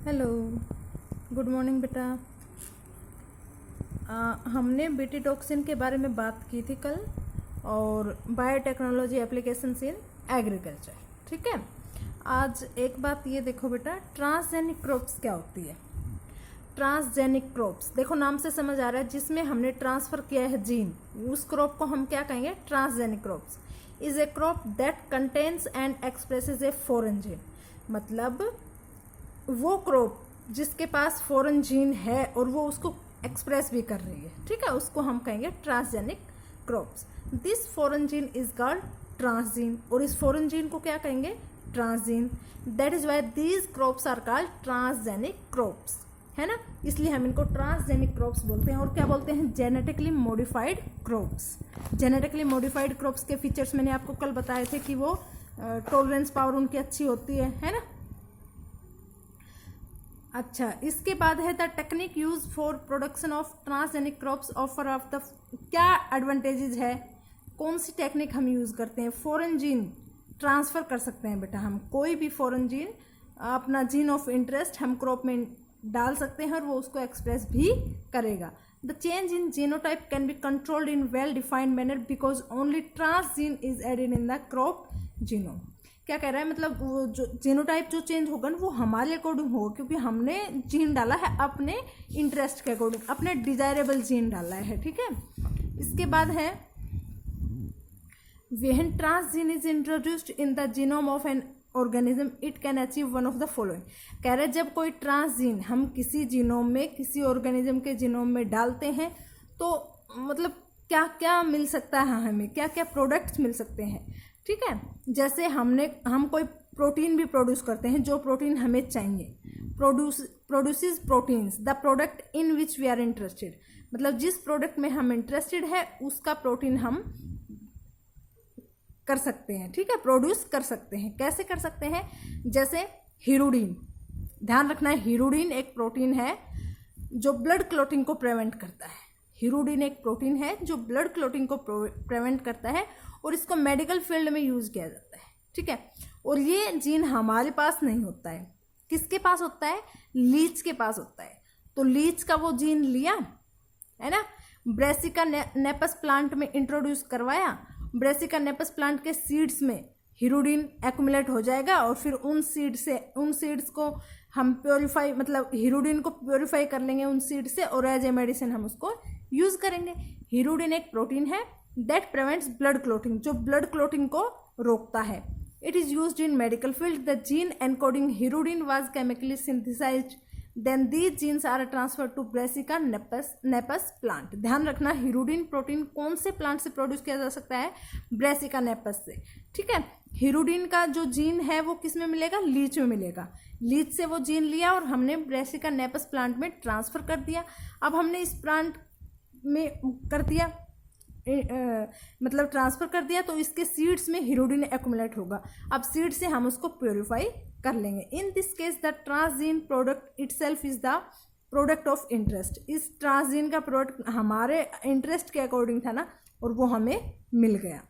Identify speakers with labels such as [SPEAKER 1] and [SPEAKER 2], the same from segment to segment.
[SPEAKER 1] Hello, good morning बेटा। हमने BT toxin के बारे में बात की थी कल और बायोटेक्नोलॉजी एप्लीकेशंस इन एग्रीकल्चर। ठीक है, आज एक बात ये देखो बेटा, ट्रांसजेनिक क्रॉप्स क्या होती है। ट्रांसजेनिक क्रॉप्स देखो, नाम से समझ आ रहा है, जिसमें हमने ट्रांसफर किया है जीन, उस क्रॉप को हम क्या कहेंगे, transgenic crops. Is a crop that contains and expresses a foreign gene. मतलब वो क्रॉप जिसके पास फॉरेन जीन है और वो उसको एक्सप्रेस भी कर रही है, ठीक है, उसको हम कहेंगे transgenic crops. This foreign gene is called transgene, और इस फॉरेन जीन को क्या कहेंगे, transgene. That is why these crops are called transgenic crops, है ना, इसलिए हम इनको ट्रांसजेनिक क्रॉप्स बोलते हैं। और क्या बोलते हैं, genetically modified crops. Genetically modified crops के फीचर्स मैंने आपको कल बताए थे कि वो टॉलरेंस पावर उनकी अच्छी होती है ना। अच्छा, इसके बाद है the technique use for production of transgenic crops offer of the, क्या एडवांटेजेस है, कौन सी टेक्निक हम यूज़ करते हैं। फॉरेन जीन ट्रांसफ़र कर सकते हैं बेटा, हम कोई भी फॉरेन जीन, अपना जीन ऑफ इंटरेस्ट हम क्रॉप में डाल सकते हैं और वो उसको एक्सप्रेस भी करेगा। The change in genotype can be controlled in well defined manner because only transgene is added in the crop genome. क्या कह रहा है, मतलब वो जो जीनोटाइप जो चेंज होगा ना वो हमारे अकॉर्डिंग होगा, क्योंकि हमने जीन डाला है अपने इंटरेस्ट के अकॉर्डिंग, अपने डिजायरेबल जीन डाला है। ठीक है, इसके बाद है when transgene is introduced in the genome of an organism it can achieve one of the following. कह रहे जब कोई ट्रांसजीन हम किसी जीनोम में, किसी ऑर्गेनिज्म के जीनोम में डालते हैं तो मतलब क्या क्या मिल सकता है हमें, क्या क्या प्रोडक्ट्स मिल सकते हैं। ठीक है, जैसे हम कोई प्रोटीन भी प्रोड्यूस करते हैं, जो प्रोटीन हमें चाहिए, produces proteins the product in which we are interested. मतलब जिस प्रोडक्ट में हम इंटरेस्टेड है उसका प्रोटीन हम कर सकते हैं, ठीक है, प्रोड्यूस कर सकते हैं। कैसे कर सकते हैं, जैसे हीरोडीन, ध्यान रखना है, हीरोडीन एक प्रोटीन है जो ब्लड क्लॉटिंग को प्रिवेंट करता है। हीरोडीन एक प्रोटीन है जो ब्लड क्लॉटिंग को प्रिवेंट करता है और इसको मेडिकल फील्ड में यूज़ किया जाता है। ठीक है, और ये जीन हमारे पास नहीं होता है, किसके पास होता है, लीच के पास होता है। तो लीच का वो जीन लिया है ना, ब्रेसिका नेपस प्लांट में इंट्रोड्यूस करवाया, ब्रेसिका नेपस प्लांट के सीड्स में हीरोडीन एक्यूमुलेट हो जाएगा और फिर उन सीड्स को हम प्योरीफाई, मतलब हीरोडीन को प्योरीफाई कर लेंगे उन सीड से और एज ए मेडिसिन हम उसको यूज़ करेंगे। हीरोडीन एक प्रोटीन है दैट प्रिवेंट्स ब्लड क्लॉटिंग, जो ब्लड क्लॉटिंग को रोकता है। It is used in medical field. The gene encoding hirudin was chemically synthesized, then these genes are transfer to brassica napus plant. ध्यान रखना, हीरोडीन प्रोटीन कौन से प्लांट से प्रोड्यूस किया जा सकता है, ब्रेसिका नेपस से। ठीक है, हीरोडीन का जो जीन है वो किस में मिलेगा, लीच में मिलेगा। लीच से वो जीन लिया और हमने ब्रेसिका नेपस प्लांट में ट्रांसफ़र कर दिया। अब हमने इस प्लांट में कर दिया, मतलब ट्रांसफ़र कर दिया, तो इसके सीड्स में हीरोडीन एक्यूमुलेट होगा। अब सीड से हम उसको प्योरीफाई कर लेंगे। In this case the transgene product itself is the product of interest. इस ट्रांसजीन का प्रोडक्ट हमारे इंटरेस्ट के अकॉर्डिंग था ना, और वो हमें मिल गया।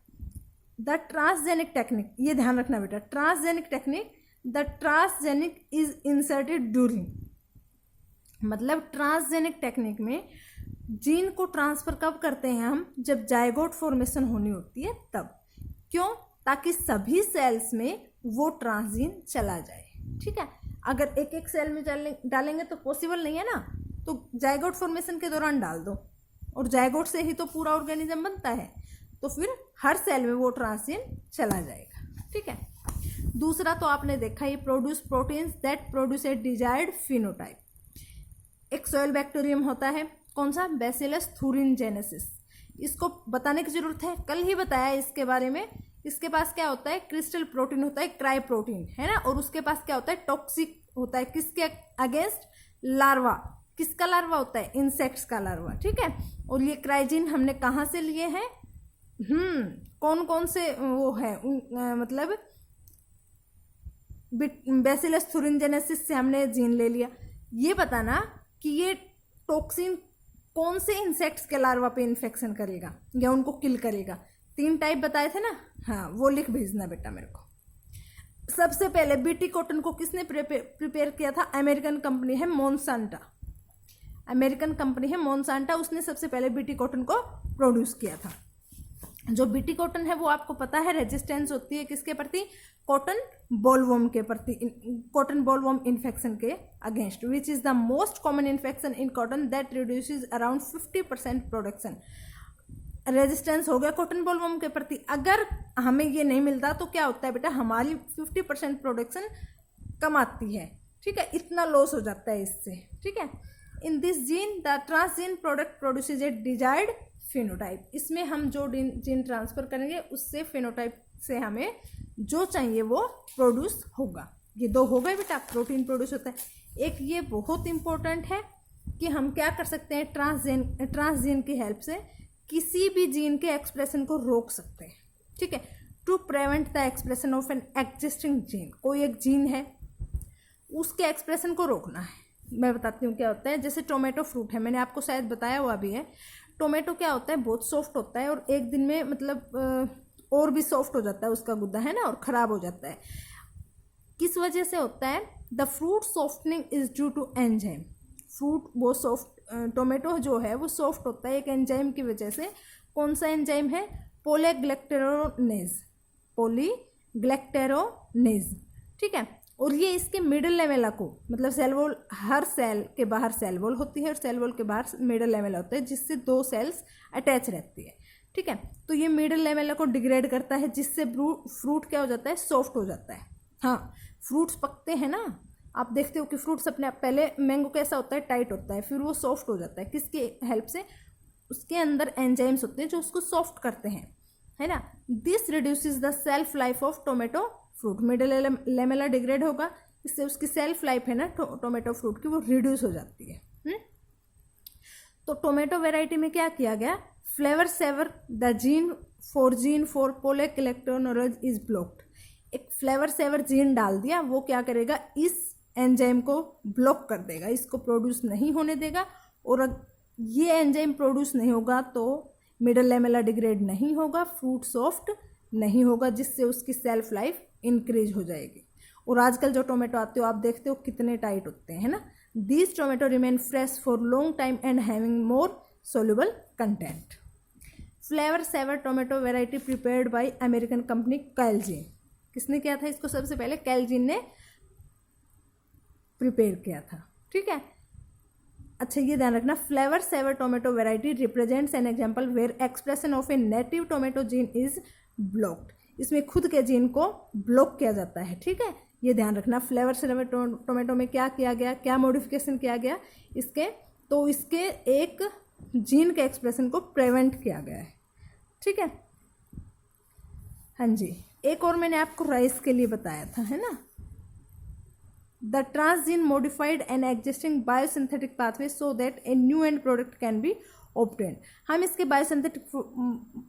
[SPEAKER 1] द ट्रांसजेनिक टेक्निक, ये ध्यान रखना बेटा, transgenic technique, the transgenic is inserted during, मतलब ट्रांसजेनिक टेक्निक में जीन को ट्रांसफ़र कब करते हैं हम, जब जायगोट फॉर्मेशन होनी होती है तब। क्यों, ताकि सभी सेल्स में वो ट्रांसजीन चला जाए। ठीक है, अगर एक एक सेल में डालेंगे तो पॉसिबल नहीं है ना, तो जायगोट फॉर्मेशन के दौरान डाल दो, और जायगोट से ही तो पूरा ऑर्गेनिज्म बनता है, तो फिर हर सेल में वो ट्रांसजीन चला जाएगा। ठीक है, दूसरा तो आपने देखा, ये produce proteins that produce a desired phenotype. एक सॉइल बैक्टीरियम होता है, कौन सा, बैसिलस thuringiensis। इसको बताने की जरूरत है, कल ही बताया इसके बारे में। इसके पास क्या होता है, क्रिस्टल प्रोटीन होता है, क्राई प्रोटीन है ना, और उसके पास क्या होता है, टॉक्सिक होता है, किसके अगेंस्ट, लार्वा। किसका लार्वा होता है, इंसेक्ट्स का लार्वा। ठीक है, और ये क्राइजीन हमने कहाँ से लिए हैं, कौन कौन से वो है मतलब बैसिलस thuringiensis से हमने जीन ले लिया। ये बताना कि ये टॉक्सिन कौन से इंसेक्ट्स के लार्वा पे इन्फेक्शन करेगा या उनको किल करेगा। 3 टाइप बताए थे ना, हाँ वो लिख भेजना बेटा मेरे को। सबसे पहले बीटी कॉटन को किसने प्रिपेयर किया था? अमेरिकन कंपनी है मोनसांटा। अमेरिकन कंपनी है मोनसांटा, उसने सबसे पहले बीटी कॉटन को प्रोड्यूस किया था। जो बीटी कॉटन है वो आपको पता है रेजिस्टेंस होती है किसके प्रति? कॉटन बोलवर्म के प्रति, कॉटन बोलवर्म इन्फेक्शन के against, which is the most common infection in cotton that reduces around 50% production. Resistance हो गया कॉटन बोलवर्म के प्रति। अगर हमें ये नहीं मिलता तो क्या होता है बेटा? हमारी 50% प्रोडक्शन कम आती है, ठीक है, इतना लॉस हो जाता है इससे, ठीक है। In this gene the transgene product produces A desired phenotype. इसमें हम जो जीन ट्रांसफर करेंगे उससे फिनोटाइप से हमें जो चाहिए वो प्रोड्यूस होगा। ये दो हो गए बेटा, प्रोटीन प्रोड्यूस होता है। एक ये बहुत इंपॉर्टेंट है कि हम क्या कर सकते हैं, ट्रांसजीन की हेल्प से किसी भी जीन के एक्सप्रेशन को रोक सकते हैं, ठीक है। To prevent the expression of an existing gene, कोई एक जीन है उसके एक्सप्रेशन को रोकना है। मैं बताती हूँ क्या होता है। जैसे टोमेटो फ्रूट है, मैंने आपको शायद बताया हुआ भी है। टोमेटो क्या होता है? बहुत सॉफ्ट होता है और एक दिन में मतलब और भी सॉफ्ट हो जाता है उसका गुद्दा, है ना, और ख़राब हो जाता है। किस वजह से होता है? The fruit softening is due to enzyme. Fruit वो सॉफ्ट, टोमेटो जो है वो सॉफ्ट होता है एक एंजाइम की वजह से। कौन सा एंजाइम है? पॉलीग्लैक्टेरोनेज, पॉलीग्लैक्टेरोनेज, ठीक है। और ये इसके मिडल लेवल को, मतलब सेल वॉल, हर सेल के बाहर सेल वॉल होती है और सेल वॉल के बाहर मिडल लेवल होता है जिससे दो सेल्स अटैच रहती है, ठीक है। तो ये मिडल लेवल को डिग्रेड करता है जिससे फ्रूट क्या हो जाता है? सॉफ्ट हो जाता है। हाँ, फ्रूट्स पकते हैं ना, आप देखते हो कि फ्रूट्स अपने आप, पहले मैंगो कैसा होता है? टाइट होता है, फिर वो सॉफ्ट हो जाता है। किसकी हेल्प से? उसके अंदर एंजाइम्स होते हैं जो उसको सॉफ्ट करते हैं, है ना। This reduces the self life of tomato fruit. Middle lamella degrade होगा, इससे उसकी सेल्फ लाइफ है ना टोमेटो फ्रूट की, वो रिड्यूस हो जाती है। तो टोमेटो वेराइटी में क्या किया गया? Flavr savr the gene for polygalacturonase is blocked. एक फ्लेवर सेवर जीन डाल दिया, वो क्या करेगा? इस एंजाइम को ब्लॉक कर देगा, इसको प्रोड्यूस नहीं होने देगा। और ये एंजाइम प्रोड्यूस नहीं होगा तो मिडल लेमेला डिग्रेड नहीं होगा, फ्रूट सॉफ्ट नहीं होगा, जिससे उसकी सेल्फ लाइफ इंक्रीज हो जाएगी। और आजकल जो टोमेटो आते हो आप देखते हो कितने टाइट होते हैं ना। These tomato remain fresh for long time and having more soluble content. Flavr saver tomato variety prepared by American company Calgene. किसने किया था इसको? सबसे पहले कैलजीन ने प्रिपेयर किया था, ठीक है। अच्छा, ये ध्यान रखना, Flavr saver tomato variety represents an example where expression of a native tomato gene is blocked. इसमें खुद के जीन को ब्लॉक किया जाता है, ठीक है। ये ध्यान रखना, फ्लेवर सेवर टोमेटो में क्या किया गया, क्या मॉडिफिकेशन किया गया इसके? तो इसके एक जीन के एक्सप्रेशन को प्रिवेंट किया गया है, ठीक है। हाँ जी, एक और मैंने आपको राइस के लिए बताया था, है ना। The transgene modified an existing biosynthetic pathway so that a new and product can be obtain. हम इसके बायोसिंथेटिक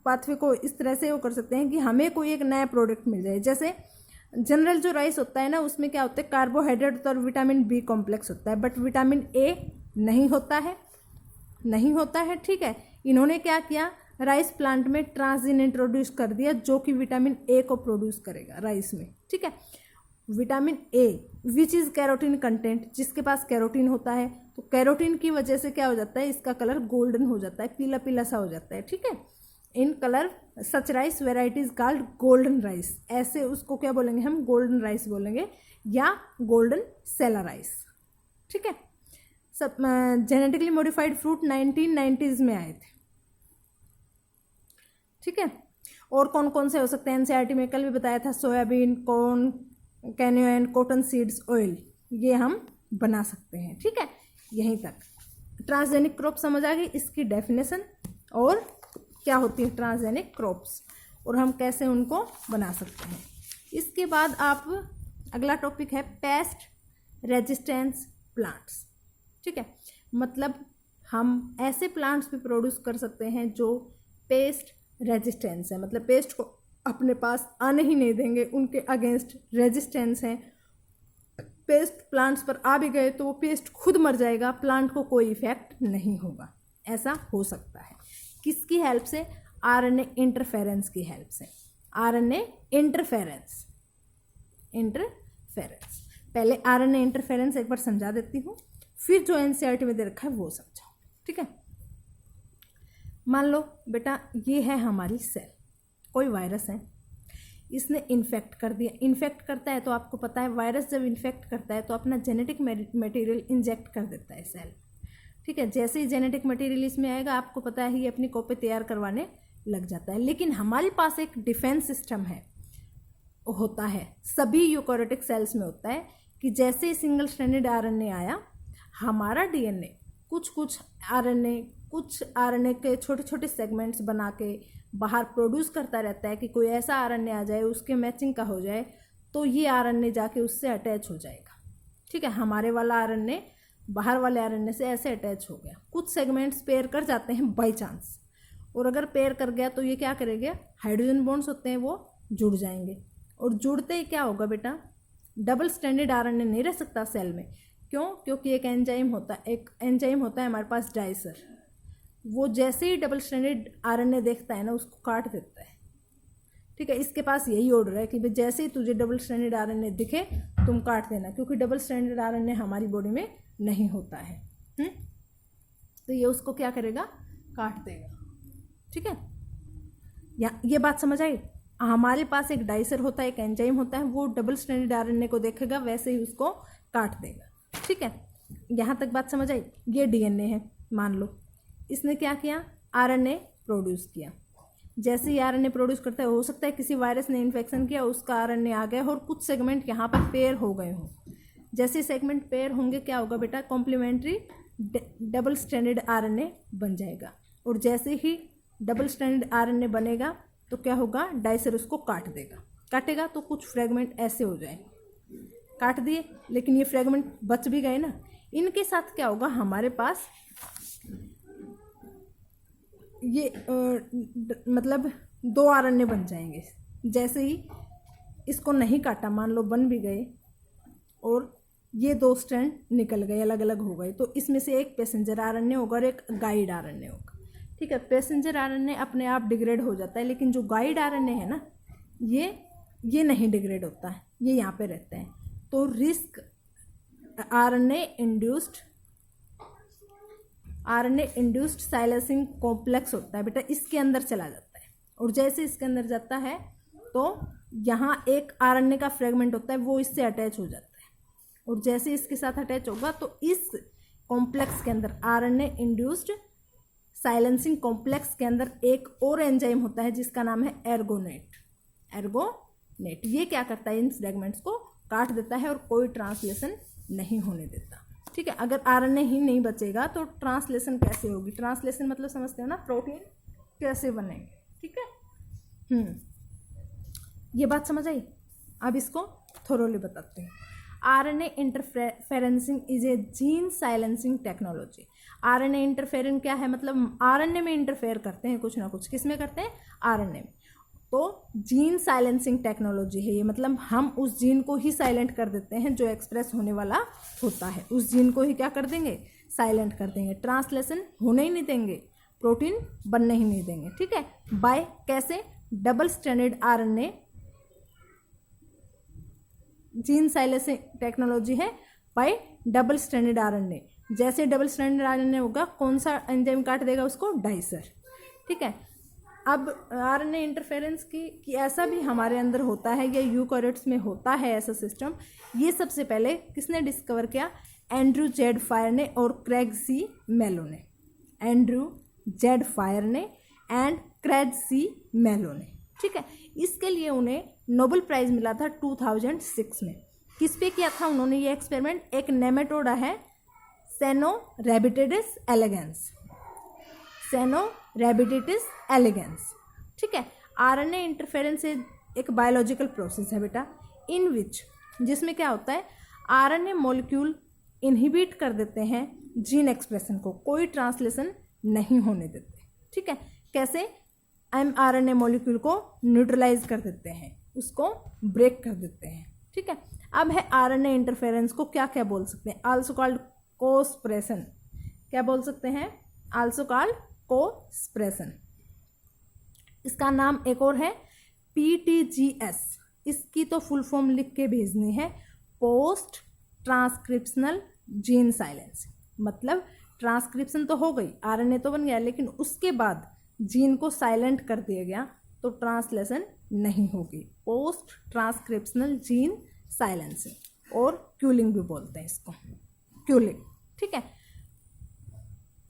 [SPEAKER 1] पाथवे को इस तरह से वो कर सकते हैं कि हमें कोई एक नया प्रोडक्ट मिल जाए। जैसे जनरल जो राइस होता है ना, उसमें क्या होता है? कार्बोहाइड्रेट और विटामिन बी कॉम्प्लेक्स होता है, बट विटामिन ए नहीं होता है, ठीक है। इन्होंने क्या किया? राइस प्लांट में ट्रांसजीन इंट्रोड्यूस कर दिया जो कि विटामिन ए को प्रोड्यूस करेगा राइस में, ठीक है। Vitamin A which is carotene content, जिसके पास कैरोटीन होता है, तो कैरोटीन की वजह से क्या हो जाता है? इसका कलर गोल्डन हो जाता है, पीला पीला सा हो जाता है, ठीक है। In colour such rice varieties called golden rice. ऐसे उसको क्या बोलेंगे हम? गोल्डन राइस बोलेंगे या गोल्डन सेला राइस, ठीक है। सब जेनेटिकली मॉडिफाइड फ्रूट 1990s में आए थे, ठीक है। और कौन कौन से हो सकते हैं? एनसीईआरटी में कल भी बताया था, soybean, corn, canola and cotton seeds oil, ये हम बना सकते हैं, ठीक है। यहीं तक ट्रांसजेनिक क्रॉप समझ आ गई, इसकी डेफिनेशन और क्या होती है ट्रांसजेनिक क्रॉप्स और हम कैसे उनको बना सकते हैं। इसके बाद आप अगला टॉपिक है पेस्ट रेजिस्टेंस प्लांट्स, ठीक है। मतलब हम ऐसे प्लांट्स भी प्रोड्यूस कर सकते हैं जो पेस्ट रेजिस्टेंस है, मतलब पेस्ट को अपने पास आने ही नहीं देंगे, उनके अगेंस्ट रेजिस्टेंस है। पेस्ट प्लांट्स पर आ भी गए तो वो पेस्ट खुद मर जाएगा, प्लांट को कोई इफेक्ट नहीं होगा। ऐसा हो सकता है किसकी हेल्प से? आरएनए इंटरफेरेंस की हेल्प से। RNA interference, interference. पहले आरएनए इंटरफेरेंस एक बार समझा देती हूँ, फिर जो एनसीईआरटी में दे रखा है वो समझाओ, ठीक है। मान लो बेटा ये है हमारी सेल, कोई वायरस है, इसने इन्फेक्ट कर दिया। इन्फेक्ट करता है तो आपको पता है वायरस जब इन्फेक्ट करता है तो अपना जेनेटिक मटेरियल इंजेक्ट कर देता है सेल, ठीक है। जैसे ही जेनेटिक मटेरियल इसमें आएगा आपको पता है ये अपनी कॉपी तैयार करवाने लग जाता है। लेकिन हमारे पास एक डिफेंस सिस्टम होता है, सभी यूकैरियोटिक सेल्स में होता है कि जैसे ही सिंगल स्ट्रैंडेड आरएनए आया, हमारा डीएनए कुछ आरएनए के छोटे छोटे सेगमेंट्स बना के बाहर प्रोड्यूस करता रहता है कि कोई ऐसा आरएनए आ जाए उसके मैचिंग का हो जाए तो ये आरएनए जाके उससे अटैच हो जाएगा, ठीक है। हमारे वाला आरएनए बाहर वाले आरएनए से ऐसे अटैच हो गया। कुछ सेगमेंट्स पेयर कर जाते हैं बाई चांस, और अगर पेयर कर गया तो ये क्या करेंगे, हाइड्रोजन बॉन्ड्स होते हैं वो जुड़ जाएंगे, और जुड़ते ही क्या होगा बेटा, डबल स्ट्रैंडेड आरएनए नहीं रह सकता सेल में। क्यों? क्योंकि एक एंजाइम होता है हमारे पास डाइसर, वो जैसे ही डबल स्ट्रैंडेड आरएनए देखता है ना उसको काट देता है, ठीक है। इसके पास यही ऑर्डर है कि भाई जैसे ही तुझे डबल स्ट्रैंडेड आरएनए दिखे तुम काट देना, क्योंकि डबल स्ट्रैंडेड आरएनए हमारी बॉडी में नहीं होता है। तो ये उसको क्या करेगा, काट देगा, ठीक है। या ये बात समझ आई? हमारे पास एक डाइसर होता है, एक एंजाइम होता है, वो डबल स्ट्रैंडेड आरएनए को देखेगा वैसे ही उसको काट देगा, ठीक है। यहाँ तक बात समझ आई? ये डीएनए है, मान लो इसने क्या किया, आरएनए प्रोड्यूस किया। जैसे ही आरएनए प्रोड्यूस करता है, हो सकता है किसी वायरस ने इन्फेक्शन किया, उसका आरएनए आ गया और कुछ सेगमेंट यहाँ पर पेयर हो गए हों। जैसे सेगमेंट पेयर होंगे क्या होगा बेटा, कॉम्प्लीमेंट्री डबल स्ट्रैंडेड आरएनए बन जाएगा। और जैसे ही डबल स्ट्रैंडेड आरएनए बनेगा तो क्या होगा, डाइसर उसको काट देगा। काटेगा तो कुछ फ्रेगमेंट ऐसे हो जाए, काट दिए, लेकिन ये फ्रेगमेंट बच भी गए ना। इनके साथ क्या होगा, हमारे पास ये मतलब 2 आरएनए बन जाएंगे। जैसे ही इसको नहीं काटा, मान लो बन भी गए और ये 2 स्ट्रैंड निकल गए, अलग अलग हो गए, तो इसमें से एक पैसेंजर आरएनए होगा और एक गाइड आरएनए होगा, ठीक है। पैसेंजर आरएनए अपने आप डिग्रेड हो जाता है, लेकिन जो गाइड आरएनए है ना, ये नहीं डिग्रेड होता है, ये यहाँ पे रहता है। तो risk RNA induced silencing complex होता है बेटा, इसके अंदर चला जाता है। और जैसे इसके अंदर जाता है तो यहाँ एक आरएनए का फ्रेगमेंट होता है, वो इससे अटैच हो जाता है, और जैसे इसके साथ अटैच होगा तो इस कॉम्प्लेक्स के अंदर, आरएनए इंड्यूस्ड साइलेंसिंग कॉम्प्लेक्स के अंदर एक और एंजाइम होता है जिसका नाम है एर्गोनेट। ये क्या करता है, इन फ्रेगमेंट्स को काट देता है और कोई ट्रांसलेशन नहीं होने देता, ठीक है। अगर आरएनए ही नहीं बचेगा तो ट्रांसलेशन कैसे होगी? ट्रांसलेशन मतलब समझते हो ना, प्रोटीन कैसे बनेंगे, ठीक है। ये बात समझ आई? अब इसको थोरोली बताते हैं। RNA interferencing is a gene silencing technology. RNA interference क्या है, मतलब आरएनए में इंटरफेयर करते हैं कुछ ना कुछ। किस में करते हैं? आरएनए में। तो जीन साइलेंसिंग टेक्नोलॉजी है ये, मतलब हम उस जीन को ही साइलेंट कर देते हैं जो एक्सप्रेस होने वाला होता है, उस जीन को ही क्या कर देंगे, साइलेंट कर देंगे। ट्रांसलेशन होने ही नहीं देंगे, प्रोटीन बनने ही नहीं देंगे, ठीक है। बाय कैसे? Double stranded RNA gene silencing technology है बाय डबल स्ट्रैंडेड आरएनए। जैसे डबल स्ट्रैंडेड आरएनए होगा, कौन सा एंजाइम काट देगा उसको? डाइसर, ठीक है। अब आरएनए इंटरफेरेंस की ऐसा भी हमारे अंदर होता है, या यूकैरियोट्स में होता है ऐसा सिस्टम। ये सबसे पहले किसने डिस्कवर किया? एंड्रू जेड फायर ने और क्रेग सी मेलो ने। एंड्रू जेड फायर ने एंड क्रेग सी मेलो ने, ठीक है। इसके लिए उन्हें नोबेल प्राइज़ मिला था 2006 में। किस पे किया था उन्होंने ये एक्सपेरिमेंट? एक नेमेटोडा है सेनोरैबिडिटिस एलिगेंस, ठीक है। आरएनए इंटरफेरेंस एक बायोलॉजिकल प्रोसेस है बेटा, इन विच, जिसमें क्या होता है, आरएनए मॉलिक्यूल इनहिबिट कर देते हैं जीन एक्सप्रेशन को, कोई ट्रांसलेशन नहीं होने देते, ठीक है। कैसे? एमआरएनए मॉलिक्यूल को न्यूट्रलाइज कर देते हैं, उसको ब्रेक कर देते हैं, ठीक है। अब है आरएनए इंटरफेरेंस को क्या क्या बोल सकते हैं? Also called cosuppression. क्या बोल सकते हैं? Also called cosuppression. इसका नाम एक और है PTGS, इसकी तो फुल फॉर्म लिख के भेजनी है, पोस्ट ट्रांसक्रिप्शनल जीन साइलेंस। मतलब ट्रांसक्रिप्शन तो हो गई, आरएनए तो बन गया, लेकिन उसके बाद जीन को साइलेंट कर दिया गया तो ट्रांसलेशन नहीं होगी। पोस्ट ट्रांसक्रिप्शनल जीन साइलेंसिंग और क्यूलिंग भी बोलते हैं इसको, क्यूलिंग। ठीक है,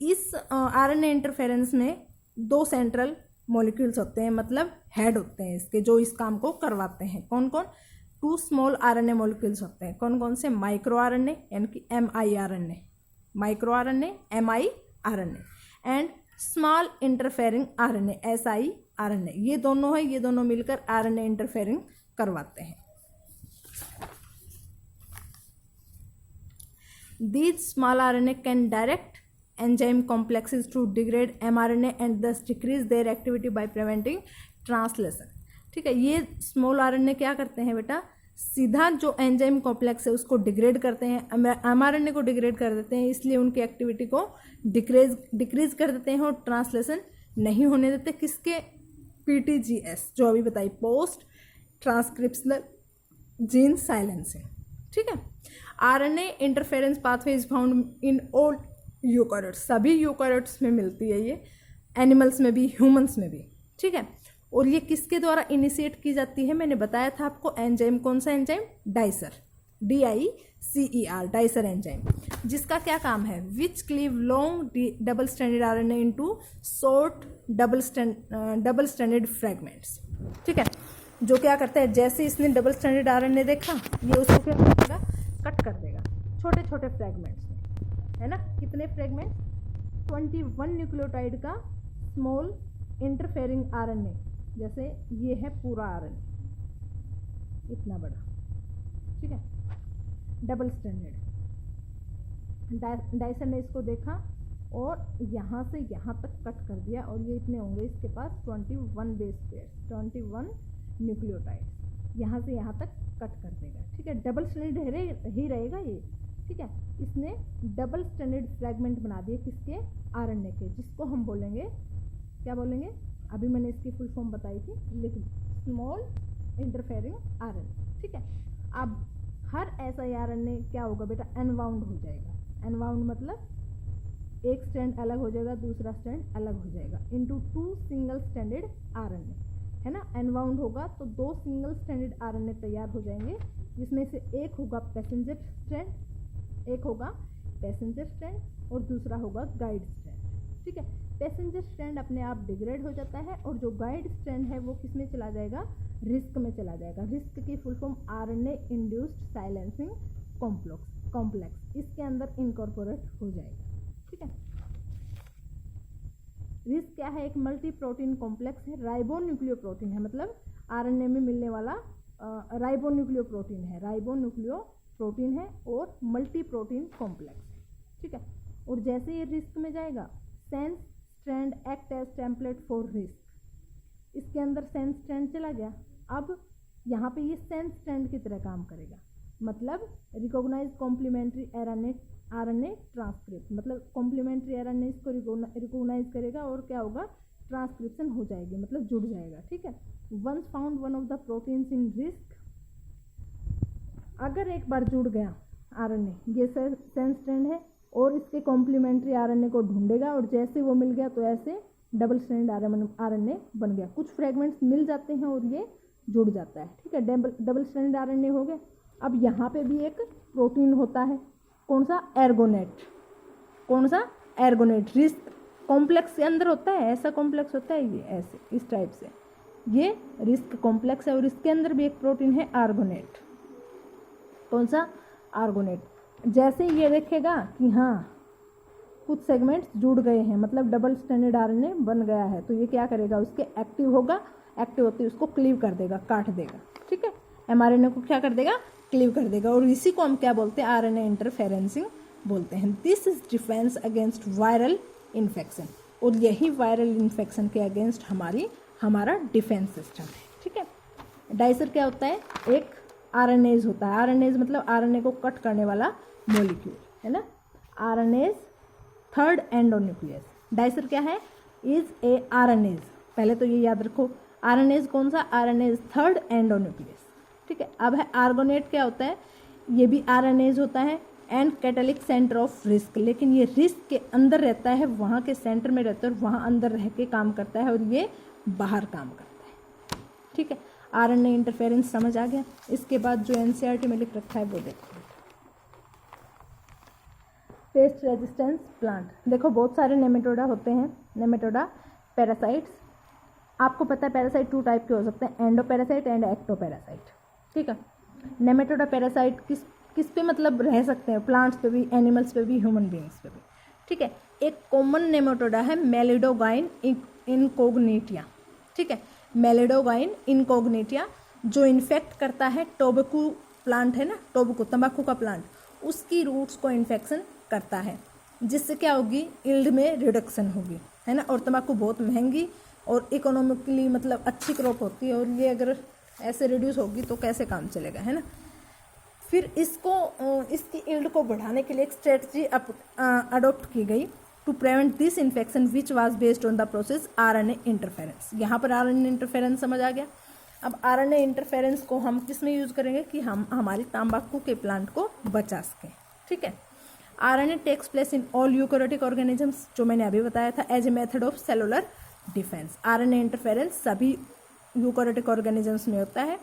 [SPEAKER 1] इस आरएनए इंटरफेरेंस में 2 सेंट्रल मॉलिक्यूल्स होते हैं, मतलब हेड होते हैं इसके, जो इस काम को करवाते हैं। कौन कौन? 2 स्मॉल आरएनए मॉलिक्यूल्स होते हैं। कौन कौन से? माइक्रो आरएनए यानी कि mRNA, micro RNA mRNA, and small interfering RNA siRNA। ये दोनों है, ये दोनों मिलकर आरएनए इंटरफेरिंग करवाते हैं। These small RNA can direct enzyme complexes to degrade mRNA and thus decrease their activity by preventing translation। ठीक है, ये स्मॉल आरएनए क्या करते हैं बेटा? सीधा जो एंजाइम कॉम्प्लेक्स है उसको डिग्रेड करते हैं, mRNA को डिग्रेड कर देते हैं, इसलिए उनकी एक्टिविटी को डिक्रीज कर देते हैं और ट्रांसलेशन नहीं होने देते। किसके? PTGS, जो अभी बताई, पोस्ट ट्रांसक्रिप्शनल जीन साइलेंसिंग। ठीक है, RNA interference pathway is found in all eukaryotes, सभी यूकैरियोट्स में मिलती है ये, एनिमल्स में भी, ह्यूमंस में भी। ठीक है, और ये किसके द्वारा इनिशिएट की जाती है? मैंने बताया था आपको, एंजाइम। कौन सा enzyme? Dicer, DICER, dicer enzyme, जिसका क्या काम है? Which cleave long double standard RNA into short double standard fragments. ठीक है, जो क्या करता है, जैसे इसने डबल स्टैंडर्ड आरएनए देखा, ये उसको क्या करेगा? कट कर देगा छोटे छोटे फ्रेगमेंट्स में, है ना? कितने फ्रेगमेंट? 21 न्यूक्लियोटाइड का स्मॉल इंटरफेरिंग आरएनए, जैसे ये है पूरा आरएनए इतना बड़ा। ठीक है, डबल स्टैंडर्ड। डाइसर ने इसको देखा और यहाँ से यहाँ तक कट कर दिया, और ये इतने होंगे इसके पास 21 बेस पेयर, 21 न्यूक्लियोटाइड, यहाँ से यहाँ तक कट कर देगा। ठीक है, डबल स्टैंडर्ड ही रहेगा ये। ठीक है, इसने डबल स्टैंडर्ड फ्रेगमेंट बना दिए किसके? आरएनए के, जिसको हम बोलेंगे, क्या बोलेंगे? अभी मैंने इसकी फुल फॉर्म बताई थी, लेकिन स्मॉल इंटरफेरिंग आरएनए। ठीक है, अब हर siRNA क्या होगा बेटा? अनबाउंड हो जाएगा। अनबाउंड मतलब एक स्टैंड अलग हो जाएगा, दूसरा स्टैंड अलग हो जाएगा, इनटू 2 सिंगल स्टैंडर्ड आरएनए, है ना? अनबाउंड होगा तो 2 सिंगल स्टैंडर्ड आरएनए तैयार हो जाएंगे, जिसमें से एक होगा पैसेंजर स्ट्रैंड, और दूसरा होगा गाइड स्ट्रैंड। ठीक है, पैसेंजर स्ट्रैंड अपने आप डिग्रेड हो जाता है, और जो गाइड स्ट्रैंड है वो किस में चला जाएगा? रिस्क में चला जाएगा। रिस्क की full form RNA induced silencing complex, इसके अंदर इनकॉर्पोरेट हो जाएगा। ठीक है, रिस्क क्या है? एक मल्टी प्रोटीन कॉम्प्लेक्स है, राइबोन्यूक्लियो प्रोटीन है, मतलब आरएनए में मिलने वाला राइबोन्यूक्लियो प्रोटीन है और मल्टी प्रोटीन कॉम्प्लेक्स। ठीक है, और जैसे ये रिस्क में जाएगा, sense strand act as template for RISC, इसके अंदर सेंस स्ट्रैंड चला गया। अब यहाँ पे ये सेंस स्ट्रैंड की तरह काम करेगा, मतलब रिकॉग्नाइज कॉम्प्लीमेंट्री आरएनए ट्रांसक्रिप्ट, मतलब कॉम्प्लीमेंट्री आरएनए इसको रिकॉग्नाइज करेगा और क्या होगा? ट्रांसक्रिप्शन हो जाएगी, मतलब जुड़ जाएगा। ठीक है, once found one of the proteins in RISC, अगर एक बार जुड़ गया आरएनए, ये सेंस स्ट्रैंड है, और इसके कॉम्प्लीमेंट्री आरएनए को ढूंढेगा, और जैसे वो मिल गया तो ऐसे डबल स्टैंड आरएनए बन गया। कुछ फ्रेगमेंट्स मिल जाते हैं और ये जुड़ जाता है। ठीक है, डबल स्टैंड आरएनए हो गए। अब यहाँ पे भी एक प्रोटीन होता है, कौन सा? एर्गोनेट। कौन सा? एर्गोनेट। रिस्क कॉम्प्लेक्स के अंदर होता है, ऐसा कॉम्प्लेक्स होता है ये, ऐसे इस टाइप से, ये रिस्क कॉम्प्लेक्स है, और इसके अंदर भी एक प्रोटीन है आर्गोनेट। कौन सा? आर्गोनेट। जैसे ये देखेगा कि हाँ कुछ सेगमेंट्स जुड़ गए हैं, मतलब डबल स्टैंडर्ड आरएनए बन गया है, तो ये क्या करेगा? उसके एक्टिव होगा, एक्टिव होते ही उसको क्लीव कर देगा, काट देगा। ठीक है, mRNA को क्या कर देगा? क्लीव कर देगा, और इसी को हम क्या बोलते हैं? आरएनए इंटरफेरेंसिंग बोलते हैं। This is defence against viral infection, और यही वायरल इन्फेक्शन के अगेंस्ट हमारा डिफेंस सिस्टम है। ठीक है, डाइसर क्या होता है? एक आरएनएज होता है। आरएनएज मतलब आरएनए को कट करने वाला मॉलिक्यूल, है ना? RNase third endonuclease. डाइसर क्या है? Is a RNase. पहले तो ये याद रखो, आरएनएज कौन सा? RNase third endonuclease. ठीक है। अब है आर्गोनेट, क्या होता है, ये भी आरएनएज होता है and catalytic centre of risk, लेकिन ये रिस्क के अंदर रहता है, वहाँ के सेंटर में रहता है और वहाँ अंदर रह के काम करता है और ये बाहर काम करता है, ठीक है। आरएनए इंटरफेरेंस समझ आ गया। इसके बाद जो एनसीईआरटी में लिख रखा है वो देखो, पेस्ट रेजिस्टेंस प्लांट। देखो बहुत सारे नेमेटोडा होते हैं, नेमेटोडा पैरासाइट्स। आपको पता है पैरासाइट 2 टाइप के हो सकते हैं, एंडोपैरासाइट एंड एक्टोपैरासाइट, ठीक है। नेमेटोडा पैरासाइट किस पे मतलब रह सकते हैं, प्लांट्स पे भी, एनिमल्स पे भी, ह्यूमन बींग्स पे भी, ठीक है। एक कॉमन नेमेटोडा है मेलिडोगाइन इनकोग्निटिया, ठीक है, मेलिडोगाइन इनकोग्निटिया, जो इन्फेक्ट करता है टोबैको प्लांट है ना, टोबैको तंबाकू का प्लांट, उसकी रूट्स को इन्फेक्शन करता है, जिससे क्या होगी, यील्ड में रिडक्शन होगी, है ना। और तंबाकू बहुत महंगी और इकोनॉमिकली मतलब अच्छी क्रॉप होती है, और ये अगर ऐसे रिड्यूस होगी तो कैसे काम चलेगा, है ना। फिर इसकी यील्ड को बढ़ाने के लिए एक स्ट्रेटजी अडॉप्ट की गई to prevent this infection which was based on the process RNA interference. यहाँ पर आरएनए इंटरफेरेंस समझ आ गया। अब आरएनए इंटरफेरेंस को हम किस में यूज़ करेंगे कि हम हमारी तंबाकू के प्लांट को बचा सकें, ठीक है। RNA takes place in all eukaryotic organisms, जो मैंने अभी बताया था, as a method of cellular defence. RNA interference सभी यूकैरियोटिक ऑर्गेनिजम्स में होता है,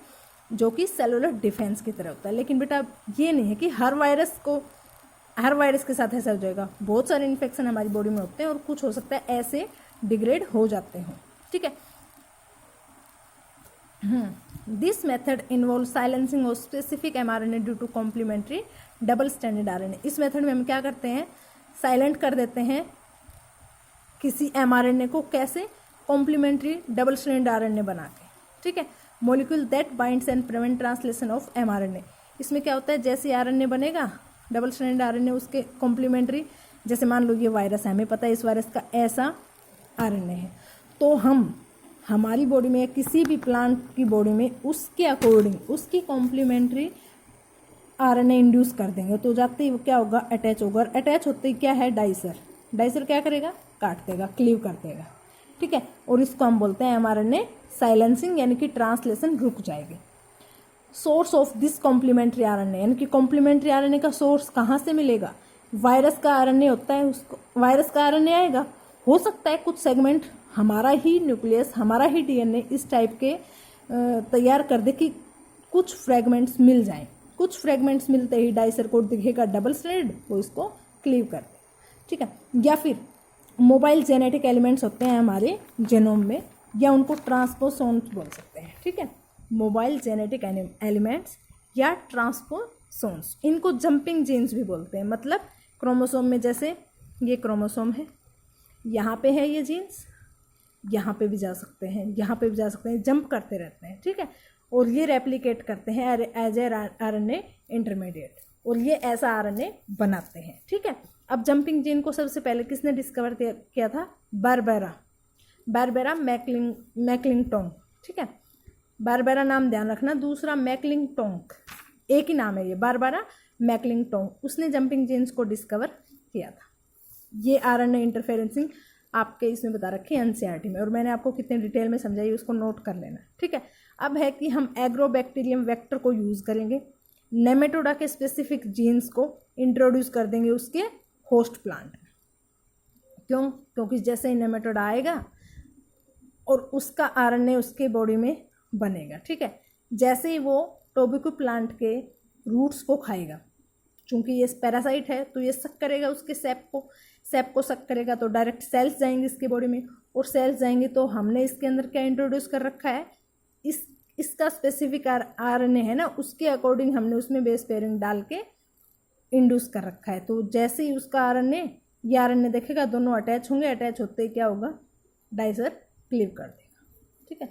[SPEAKER 1] जो कि सेलुलर डिफेंस की तरह होता है। लेकिन बेटा ये नहीं है कि हर वायरस के साथ ऐसा हो जाएगा। बहुत सारे इन्फेक्शन हमारी बॉडी में होते हैं और कुछ हो सकता है ऐसे डिग्रेड हो जाते हों, ठीक है। This method involve silencing of specific mRNA due to complementary double standard RNA. इस मेथड में हम क्या करते हैं, साइलेंट कर देते हैं किसी एमआरएनए को, कैसे, कॉम्प्लीमेंट्री डबल स्टैंडर्ड आरएनए बना के, ठीक है। Molecule that binds and prevent translation of mRNA. इसमें क्या होता है, जैसे आरएनए बनेगा डबल स्टैंडर्ड आरएनए, उसके कॉम्प्लीमेंट्री, जैसे मान लो ये वायरस है, हमें पता है इस वायरस का ऐसा आरएनए है, तो हम हमारी बॉडी में, किसी भी प्लांट की बॉडी में उसके अकॉर्डिंग उसकी कॉम्प्लीमेंट्री आरएनए इंड्यूस कर देंगे, तो जाते ही क्या होगा, अटैच होगा। अटैच होते ही क्या है, डाइसर क्या करेगा, काट देगा, क्लीव कर देगा, ठीक है। और इसको हम बोलते हैं एमआरएनए साइलेंसिंग, यानी कि ट्रांसलेशन रुक जाएगी। Source of this complementary RNA, यानी कि कॉम्प्लीमेंट्री आरएनए का सोर्स कहाँ से मिलेगा, वायरस का आरएनए होता है, उसको वायरस का आरएनए आएगा। हो सकता है कुछ सेगमेंट हमारा ही न्यूक्लियस, हमारा ही डीएनए इस टाइप के तैयार कर दे कि कुछ फ्रेगमेंट्स मिल जाएं। कुछ फ्रेगमेंट्स मिलते ही डाइसर को दिखेगा डबल स्ट्रैंडेड, वो इसको क्लीव कर दे, ठीक है। या फिर मोबाइल जेनेटिक एलिमेंट्स होते हैं हमारे जेनोम में, या उनको ट्रांसपोसोन्स बोल सकते हैं, ठीक है। मोबाइल जेनेटिक एलिमेंट्स या ट्रांसपोसोन्स, इनको जंपिंग जीन्स भी बोलते हैं। मतलब क्रोमोसोम में, जैसे ये क्रोमोसोम है, यहाँ पे है ये जीन्स, यहाँ पे भी जा सकते हैं, यहाँ पे भी जा सकते हैं, जंप करते रहते हैं, ठीक है। और ये रेप्लिकेट करते हैं एज ए आरएनए इंटरमीडिएट, और ये ऐसा आरएनए बनाते हैं, ठीक है। अब जंपिंग जीन को सबसे पहले किसने डिस्कवर किया था, बारबेरा मैकलिंगटोंग, ठीक है। बारबेरा नाम ध्यान रखना, दूसरा मैकलिंगटोंग, एक ही नाम है ये, बारबेरा मैकलिंगटोंग, उसने जंपिंग जीन्स को डिस्कवर किया था। ये आरएनए इंटरफेरेंसिंग आपके इसमें बता रखी है एनसीईआरटी में, और मैंने आपको कितने डिटेल में समझाई उसको नोट कर लेना, ठीक है। अब है कि हम एग्रोबैक्टीरियम वेक्टर को यूज़ करेंगे, नेमेटोडा के स्पेसिफिक जीन्स को इंट्रोड्यूस कर देंगे उसके होस्ट प्लांट में। क्यों, क्योंकि जैसे ही नेमेटोडा आएगा और उसका आरएनए उसके बॉडी में बनेगा, ठीक है। जैसे ही वो टोबैको प्लांट के रूट्स को खाएगा, चूँकि ये पैरासाइट है तो ये सक करेगा उसके सेप को सक करेगा, तो डायरेक्ट सेल्स जाएंगे इसके बॉडी में, और सेल्स जाएंगे तो हमने इसके अंदर क्या इंट्रोड्यूस कर रखा है, इसका स्पेसिफिक आरएनए है ना, उसके अकॉर्डिंग हमने उसमें बेस पेयरिंग डाल के इंड्यूस कर रखा है। तो जैसे ही उसका आरएनए देखेगा, दोनों अटैच होंगे, अटैच होते ही क्या होगा, डाइसर क्लीव कर देगा, ठीक है।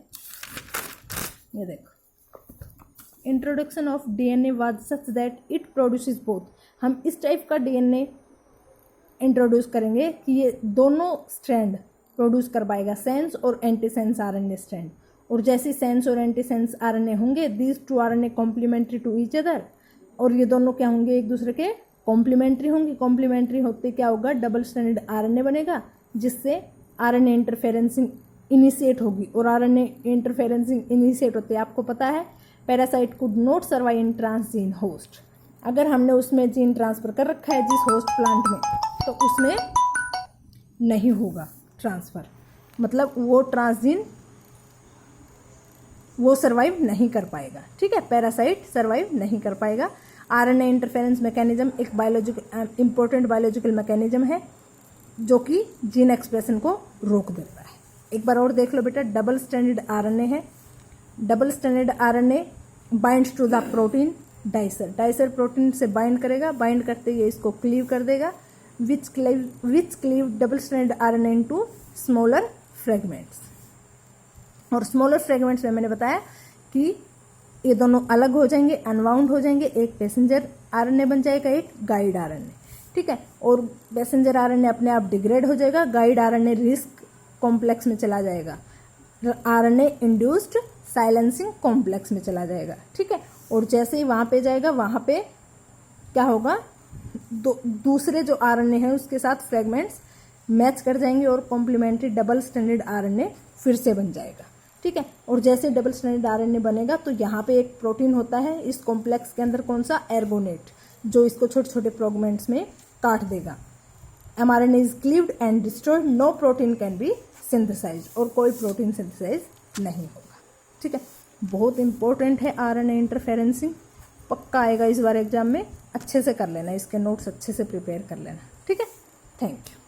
[SPEAKER 1] ये देखो, introduction of DNA was such that it produces both. हम इस टाइप का डीएनए इंट्रोड्यूस करेंगे कि ये दोनों स्ट्रैंड प्रोड्यूस कर पाएगा, सेंस और एंटीसेंस आरएनए स्ट्रैंड। और जैसे सेंस और एंटीसेंस आरएनए होंगे, these two RNA complementary to each other, और ये दोनों क्या होंगे, एक दूसरे के कॉम्प्लीमेंट्री होंगे। कॉम्प्लीमेंट्री होते क्या होगा, डबल स्टैंडर्ड आरएनए बनेगा, जिससे आरएनए इंटरफेरेंसिंग इनिशिएट होगी। और आरएनए इंटरफेरेंसिंग इनिशिएट होते आपको पता है parasite could not survive in transgene host. अगर हमने उसमें जीन ट्रांसफ़र कर रखा है जिस होस्ट प्लांट में, तो उसमें नहीं होगा ट्रांसफ़र, मतलब वो ट्रांसजीन वो सर्वाइव नहीं कर पाएगा। ठीक है, पैरासाइट सर्वाइव नहीं कर पाएगा। आरएनए इंटरफेरेंस मैकेनिज्म एक इम्पोर्टेंट बायोलॉजिकल मैकेनिज्म है जो कि जीन एक्सप्रेशन को रोक देता है। एक बार और देख लो बेटा, डबल स्ट्रैंडेड आरएनए है। Double stranded RNA binds to the protein dicer. Dicer protein से बाइंड करेगा, बाइंड करते ही इसको क्लीव कर देगा, which cleave double stranded RNA into smaller fragments. और स्मॉलर फ्रेगमेंट्स में मैंने बताया कि ये दोनों अलग हो जाएंगे, अनवाउंड हो जाएंगे, एक पैसेंजर आरएनए बन जाएगा, एक गाइड आरएनए। ठीक है, और पैसेंजर आरएनए अपने आप डिग्रेड हो जाएगा, गाइड आरएनए रिस्क कॉम्प्लेक्स में चला जाएगा, आरएनए इंड्यूस्ड साइलेंसिंग कॉम्प्लेक्स में चला जाएगा। ठीक है, और जैसे ही वहाँ पे जाएगा, वहाँ पे क्या होगा, दूसरे जो आरएनए है उसके साथ फ्रेगमेंट्स मैच कर जाएंगे और कॉम्प्लीमेंट्री डबल स्ट्रैंडेड आरएनए फिर से बन जाएगा। ठीक है, और जैसे डबल स्ट्रैंडेड आरएनए बनेगा तो यहाँ पे एक प्रोटीन होता है इस कॉम्प्लेक्स के अंदर, कौन सा, एर्गोनेट, जो इसको छोटे छोटे फ्रेगमेंट्स में काट देगा। mRNA is cleaved and destroyed, no protein can be synthesize, और कोई प्रोटीन सिंथेसाइज नहीं होगा। ठीक है, बहुत इंपॉर्टेंट है आरएनए इंटरफेरेंसिंग, पक्का आएगा इस बार एग्जाम में, अच्छे से कर लेना, इसके नोट्स अच्छे से प्रिपेयर कर लेना। ठीक है, थैंक यू।